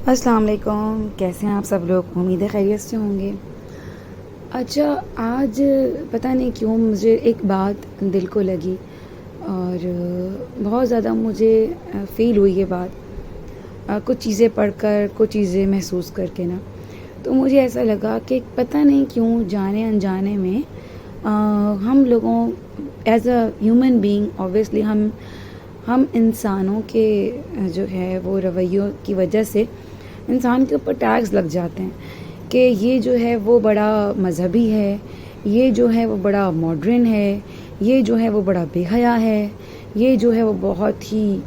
السلام علیکم، کیسے ہیں آپ سب لوگ؟ امید ہے خیریت سے ہوں گے۔ اچھا، آج پتہ نہیں کیوں مجھے ایک بات دل کو لگی اور بہت زیادہ مجھے فیل ہوئی یہ بات، کچھ چیزیں پڑھ کر، کچھ چیزیں محسوس کر کے نا، تو مجھے ایسا لگا کہ پتہ نہیں کیوں جانے انجانے میں ہم لوگوں as a human being obviously ہم انسانوں کے جو ہے وہ رویوں کی وجہ سے انسان کے اوپر ٹیگز لگ جاتے ہیں کہ یہ جو ہے وہ بڑا مذہبی ہے، یہ جو ہے وہ بڑا ماڈرن ہے، یہ جو ہے وہ بڑا بے حیا ہے، یہ جو ہے وہ بہت ہی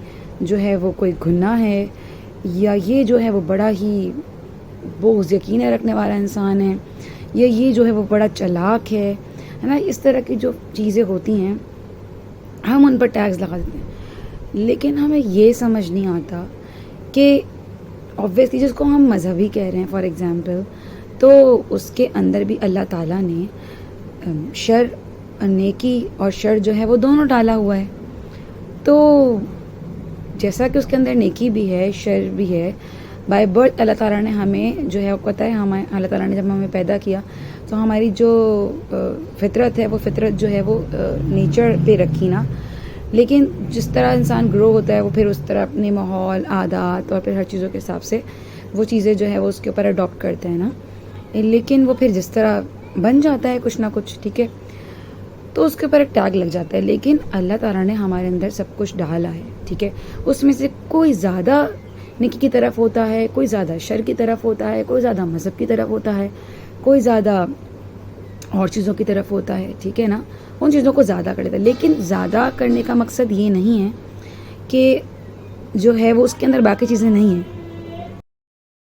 جو ہے وہ کوئی گناہ ہے، یا یہ جو ہے وہ بڑا ہی بغض یقین رکھنے والا انسان ہے، یا یہ جو ہے وہ بڑا چالاک ہے نا۔ اس طرح کی جو چیزیں ہوتی ہیں ہم ان پر ٹیگز لگا دیتے ہیں، لیکن ہمیں یہ سمجھ نہیں آتا کہ obviously جس کو ہم مذہبی کہہ رہے ہیں فار ایگزامپل، تو اس کے اندر بھی اللہ تعالیٰ نے شر، نیکی اور شر جو ہے وہ دونوں ڈالا ہوا ہے۔ تو جیسا کہ اس کے اندر نیکی بھی ہے، شر بھی ہے، بائی برتھ اللہ تعالیٰ نے ہمیں جو ہے وہ پتہ ہے، ہمیں اللہ تعالیٰ نے جب ہمیں پیدا کیا تو ہماری جو فطرت ہے وہ فطرت جو ہے وہ نیچر پہ رکھی نا، لیکن جس طرح انسان گرو ہوتا ہے وہ پھر اس طرح اپنے ماحول، عادات اور پھر ہر چیزوں کے حساب سے وہ چیزیں جو ہے وہ اس کے اوپر اڈاپٹ کرتے ہیں نا، لیکن وہ پھر جس طرح بن جاتا ہے کچھ نہ کچھ، ٹھیک ہے، تو اس کے اوپر ایک ٹیگ لگ جاتا ہے۔ لیکن اللہ تعالیٰ نے ہمارے اندر سب کچھ ڈالا ہے، ٹھیک ہے، اس میں سے کوئی زیادہ نیکی کی طرف ہوتا ہے، کوئی زیادہ شر کی طرف ہوتا ہے، کوئی زیادہ مذہب کی طرف ہوتا ہے، کوئی زیادہ اور چیزوں کی طرف ہوتا ہے، ٹھیک ہے نا، ان چیزوں کو زیادہ کر دیتا ہے۔ لیکن زیادہ کرنے کا مقصد یہ نہیں ہے کہ جو ہے وہ اس کے اندر باقی چیزیں نہیں ہیں۔